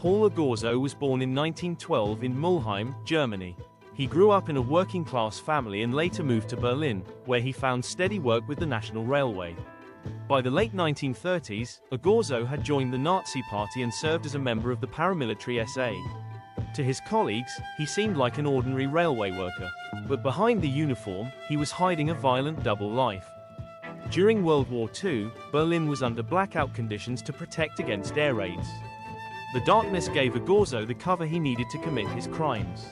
Paul Ogorzow was born in 1912 in Mulheim, Germany. He grew up in a working-class family and later moved to Berlin, where he found steady work with the National Railway. By the late 1930s, Ogorzow had joined the Nazi Party and served as a member of the paramilitary SA. To his colleagues, he seemed like an ordinary railway worker, but behind the uniform, he was hiding a violent double life. During World War II, Berlin was under blackout conditions to protect against air raids. The darkness gave Ogorzow the cover he needed to commit his crimes.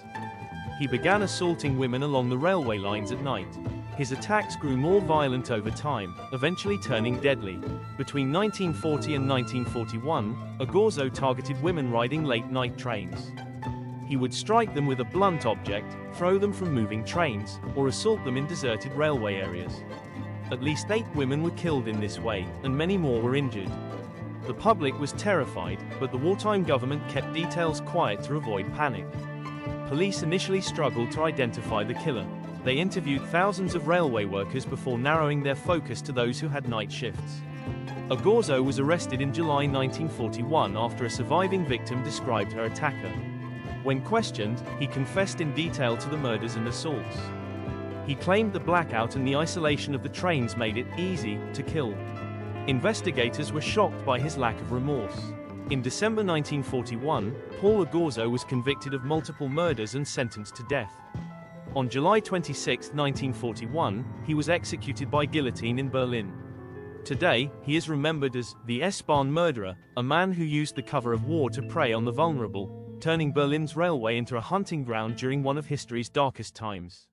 He began assaulting women along the railway lines at night. His attacks grew more violent over time, eventually turning deadly. Between 1940 and 1941, Ogorzow targeted women riding late-night trains. He would strike them with a blunt object, throw them from moving trains, or assault them in deserted railway areas. At least 8 women were killed in this way, and many more were injured. The public was terrified, but the wartime government kept details quiet to avoid panic. Police initially struggled to identify the killer. They interviewed thousands of railway workers before narrowing their focus to those who had night shifts. Ogorzow was arrested in July 1941 after a surviving victim described her attacker. When questioned, he confessed in detail to the murders and assaults. He claimed the blackout and the isolation of the trains made it easy to kill. Investigators were shocked by his lack of remorse. In December 1941, Paul Ogorzow was convicted of multiple murders and sentenced to death. On July 26, 1941, he was executed by guillotine in Berlin. Today, he is remembered as the S-Bahn murderer, a man who used the cover of war to prey on the vulnerable, turning Berlin's railway into a hunting ground during one of history's darkest times.